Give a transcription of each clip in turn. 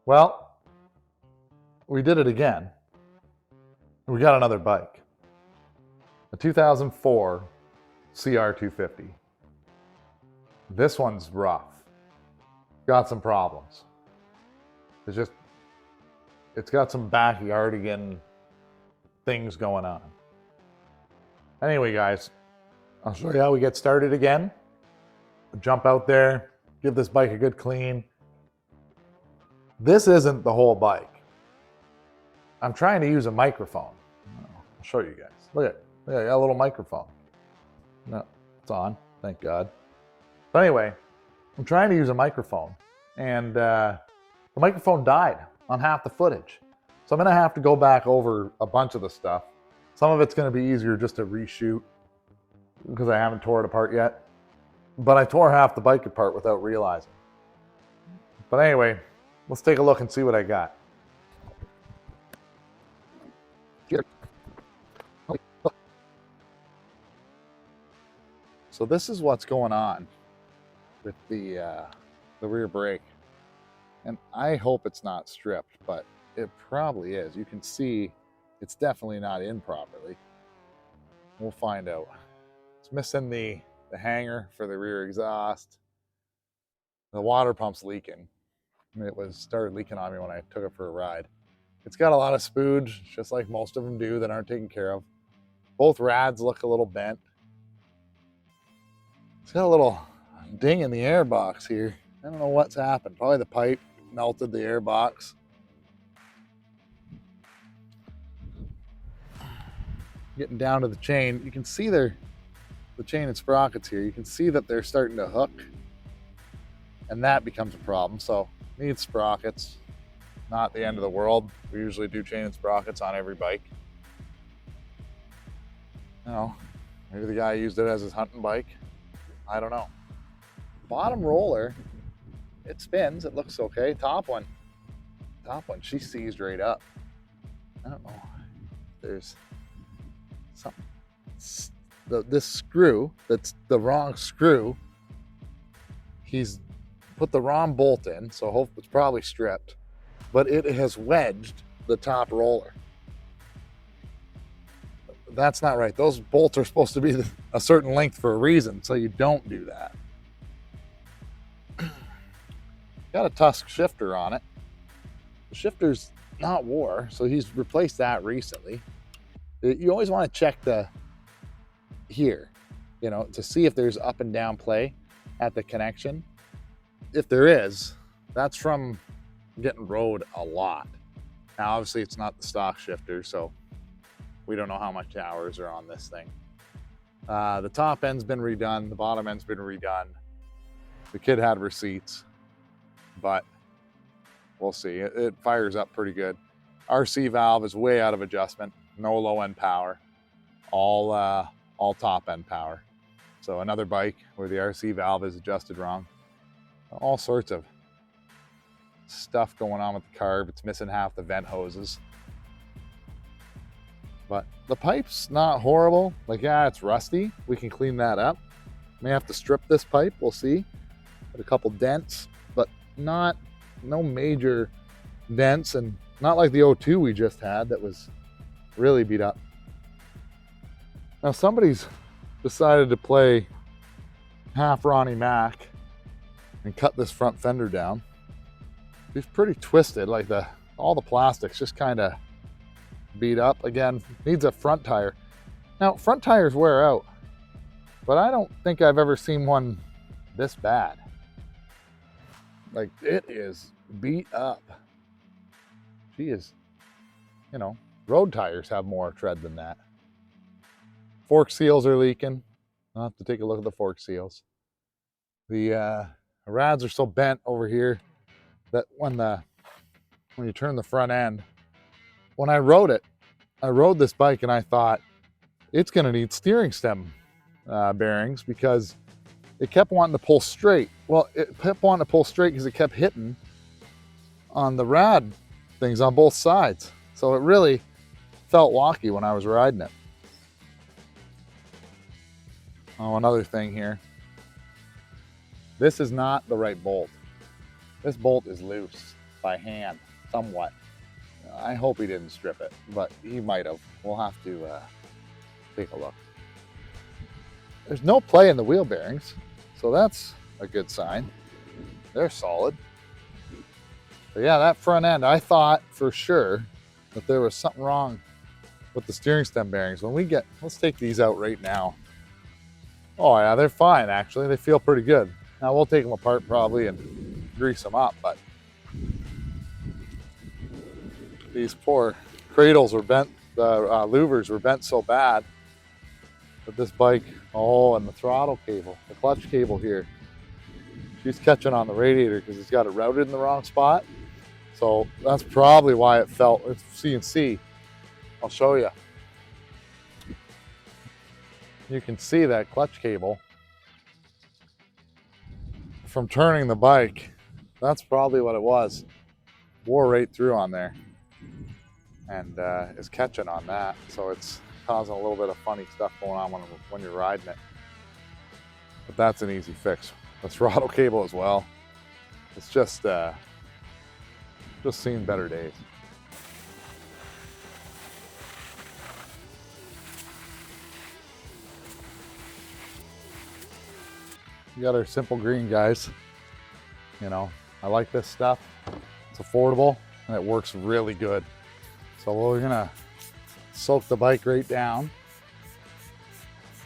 Well, we did it again. We got another bike. A 2004 CR250. This one's rough. Got some problems. It's got some backyardigan things going on. Anyway, guys, I'll show you how we get started again. Jump out there, give this bike a good clean. This isn't the whole bike. I'm trying to use a microphone. I'll show you guys. Look at it. I got a little microphone. No, it's on, thank God. But anyway, I'm trying to use a microphone, and the microphone died on half the footage. So I'm gonna have to go back over a bunch of the stuff. Some of it's gonna be easier just to reshoot because I haven't tore it apart yet. But I tore half the bike apart without realizing. But anyway, let's take a look and see what I got. So this is what's going on with the rear brake. And I hope it's not stripped, but it probably is. You can see it's definitely not in properly. We'll find out. It's missing the hanger for the rear exhaust. The water pump's leaking. It started leaking on me when I took it for a ride. It's got a lot of spooge, just like most of them do that aren't taken care of. Both rads look a little bent. It's got a little ding in the air box here. I don't know what's happened. Probably the pipe melted the air box. Getting down to the chain, you can see the chain and sprockets here. You can see that they're starting to hook, and that becomes a problem. So need sprockets. Not the end of the world. We usually do chain and sprockets on every bike. You know, maybe the guy used it as his hunting bike. I don't know. Bottom roller, it spins, it looks okay. Top one, she seized right up. I don't know. There's something. This screw, that's the wrong screw. He's put the wrong bolt in, so hope it's probably stripped. But it has wedged the top roller. That's not right. Those bolts are supposed to be a certain length for a reason, so you don't do that. Got a Tusk shifter on it. The shifter's not wore, so he's replaced that recently. You always want to check here, to see if there's up and down play at the connection. If there is, that's from getting rode a lot. Now, obviously, it's not the stock shifter, so we don't know how much hours are on this thing. The top end's been redone. The bottom end's been redone. The kid had receipts, but we'll see. It fires up pretty good. RC valve is way out of adjustment. No low end power. All top end power. So another bike where the RC valve is adjusted wrong. All sorts of stuff going on with the carb. It's missing half the vent hoses. But the pipe's not horrible. It's rusty. We can clean that up. May have to strip this pipe. We'll see. Got a couple dents, but no major dents, and not like the O2 we just had that was really beat up. Now somebody's decided to play half Ronnie Mac and cut this front fender down. It's pretty twisted, all the plastics just kind of beat up. Again, needs a front tire. Now, front tires wear out, but I don't think I've ever seen one this bad. It is beat up. She is, road tires have more tread than that. Fork seals are leaking. I'll have to take a look at the fork seals. The rads are so bent over here that when you turn the front end, when I rode this bike and I thought it's going to need steering stem bearings because it kept wanting to pull straight. Well, it kept wanting to pull straight because it kept hitting on the rad things on both sides. So it really felt walky when I was riding it. Oh, another thing here. This is not the right bolt. This bolt is loose. by hand somewhat. I hope he didn't strip it, but he might have. We'll have to take a look. There's no play in the wheel bearings, so that's a good sign. They're solid. But yeah, that front end, I thought for sure that there was something wrong with the steering stem bearings. When we get, let's take these out right now. Oh yeah, they're fine actually. They feel pretty good. Now we'll take them apart probably and grease them up, but these poor cradles were bent, the louvers were bent so bad that this bike, oh, and the throttle cable, the clutch cable here, she's catching on the radiator because it's got it routed in the wrong spot. So that's probably why it felt, it's CNC. I'll show you. You can see that clutch cable from turning the bike. That's probably what it was. Wore right through on there and is catching on that. So it's causing a little bit of funny stuff going on when you're riding it. But that's an easy fix. The throttle cable as well. It's just seen better days. We got our simple green, guys. You know, I like this stuff. It's affordable and it works really good. So we're gonna soak the bike right down,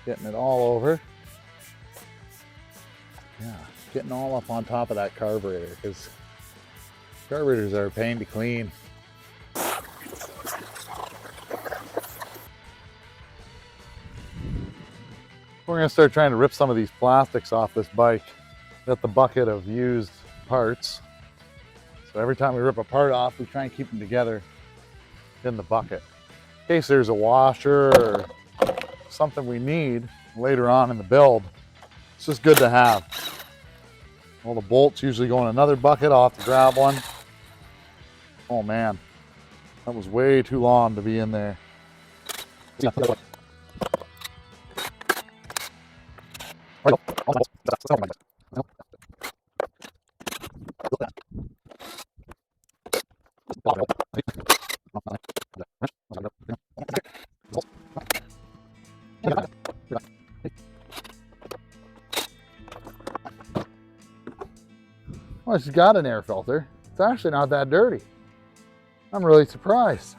getting it all over. Yeah, getting all up on top of that carburetor because carburetors are a pain to clean. We're gonna start trying to rip some of these plastics off this bike. Got the bucket of used parts. So every time we rip a part off, we try and keep them together in the bucket. In case there's a washer or something we need later on in the build, it's just good to have. All the bolts usually go in another bucket. I'll have to grab one. Oh man, that was way too long to be in there. Well, it's got an air filter. It's actually not that dirty. I'm really surprised.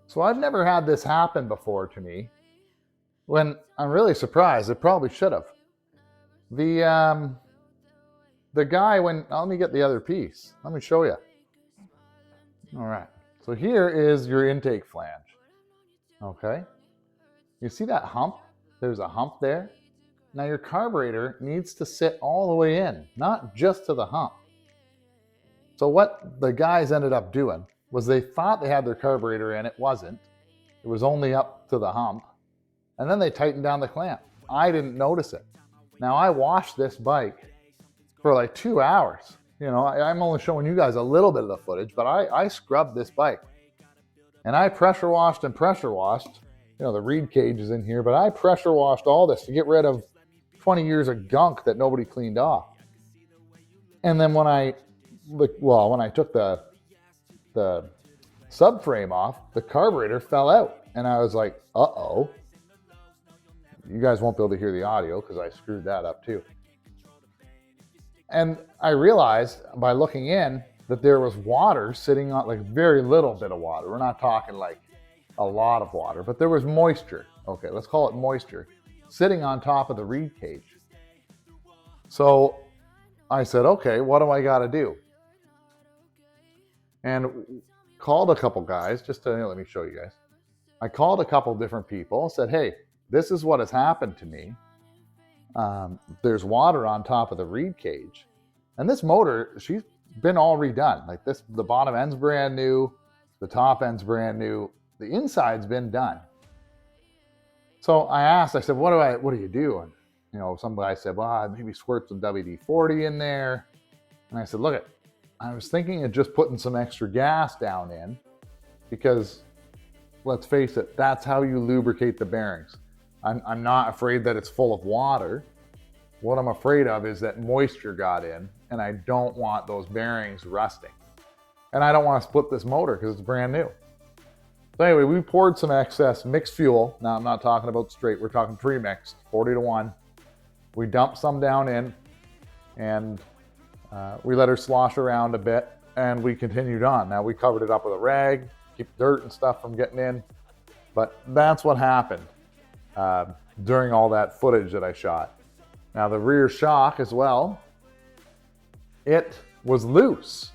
So I've never had this happen before to me. When I'm really surprised, it probably should have. The guy when, let me get the other piece. Let me show you. All right. So here is your intake flange. Okay. You see that hump? There's a hump there. Now your carburetor needs to sit all the way in, not just to the hump. So what the guys ended up doing was they thought they had their carburetor in, it wasn't. It was only up to the hump. And then they tightened down the clamp. I didn't notice it. Now I washed this bike for like 2 hours. You know, I'm only showing you guys a little bit of the footage, but I scrubbed this bike. And I pressure washed and pressure washed. You know, the reed cage is in here, but I pressure washed all this to get rid of 20 years of gunk that nobody cleaned off. And then when I took the subframe off, the carburetor fell out. And I was like, uh-oh. You guys won't be able to hear the audio because I screwed that up too. And I realized by looking in that there was water sitting on, like very little bit of water. We're not talking like a lot of water, but there was moisture. Okay, let's call it moisture sitting on top of the reed cage. So I said, okay, what do I got to do? And called a couple guys, let me show you guys. I called a couple different people, said, hey, this is what has happened to me. There's water on top of the reed cage. And this motor, she's been all redone. Like this, the bottom end's brand new, the top end's brand new, the inside's been done. So I asked, I said, what do you do? And you know, some guy said, well, I'd maybe squirt some WD-40 in there. And I said, look, I was thinking of just putting some extra gas down in, because let's face it, that's how you lubricate the bearings. I'm not afraid that it's full of water. What I'm afraid of is that moisture got in, and I don't want those bearings rusting. And I don't want to split this motor because it's brand new. So anyway, we poured some excess mixed fuel. Now I'm not talking about straight, we're talking pre-mixed, 40-1. We dumped some down in, and we let her slosh around a bit, and we continued on. Now we covered it up with a rag, keep dirt and stuff from getting in. But that's what happened during all that footage that I shot. Now the rear shock as well, it was loose.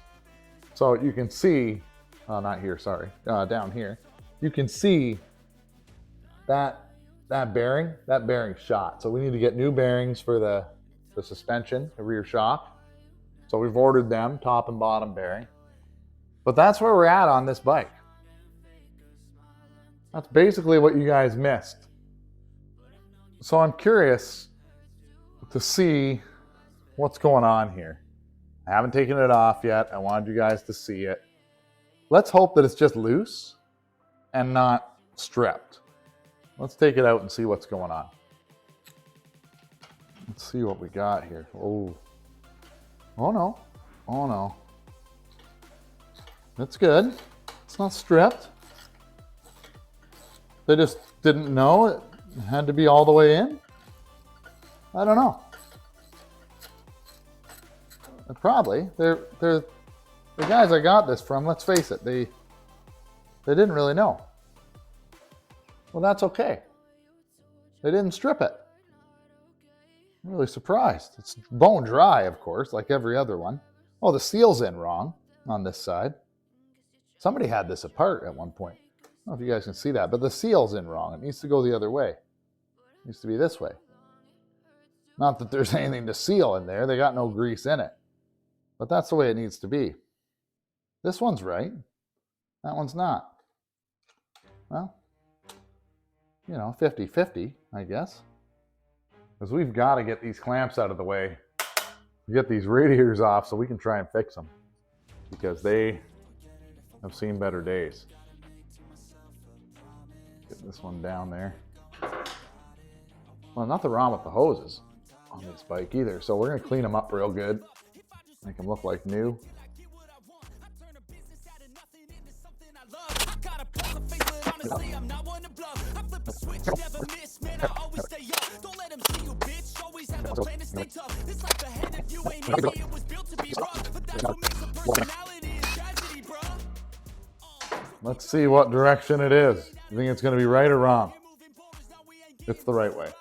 So you can see, not here, sorry, down here. You can see that bearing shot. So we need to get new bearings for the suspension, the rear shock. So we've ordered them, top and bottom bearing. But that's where we're at on this bike. That's basically what you guys missed. So I'm curious to see what's going on here. I haven't taken it off yet. I wanted you guys to see it. Let's hope that it's just loose and not stripped. Let's take it out and see what's going on. Let's see what we got here. Oh no. Oh no. That's good. It's not stripped. They just didn't know it had to be all the way in? I don't know. Probably. They're the guys I got this from, let's face it, they didn't really know. Well, that's okay. They didn't strip it. I'm really surprised. It's bone dry, of course, like every other one. Oh, the seal's in wrong on this side. Somebody had this apart at one point. I don't know if you guys can see that, but the seal's in wrong. It needs to go the other way. It needs to be this way. Not that there's anything to seal in there. They got no grease in it. But that's the way it needs to be. This one's right. That one's not. Well, you know, 50-50, I guess. Because we've got to get these clamps out of the way. Get these radiators off so we can try and fix them. Because they have seen better days. Get this one down there. Well, nothing wrong with the hoses on this bike either. So we're going to clean them up real good. Make them look like new. Let's see what direction it is. You think it's going to be right or wrong? It's the right way.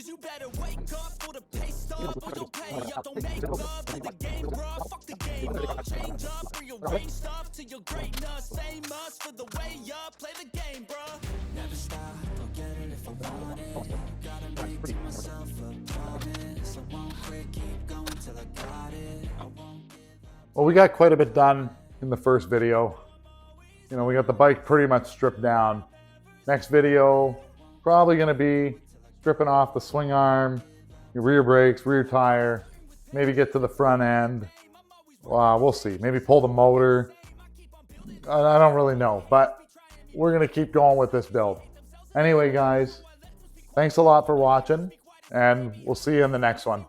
You better wake up for the pay stub or don't pay up, don't make love to the game, bro. Fuck the game. game up, change up, rearrange stuff to your greatness. Same us for the way up, play the game, bruh. Never stop, go get it if you want it. Gotta make to myself a promise. I won't quit, keep going till I got it. I won't give up. Well, we got quite a bit done in the first video. You know, we got the bike pretty much stripped down. Next video, probably gonna be stripping off the swing arm, your rear brakes, rear tire, maybe get to the front end. We'll see. Maybe pull the motor. I don't really know, but we're gonna keep going with this build. Anyway, guys, thanks a lot for watching, and we'll see you in the next one.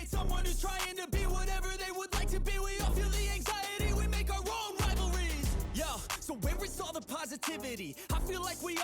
Someone who's trying to be whatever they would like to be. We all feel the anxiety, we make our own rivalries. Yo, so where is all the positivity? I feel like we all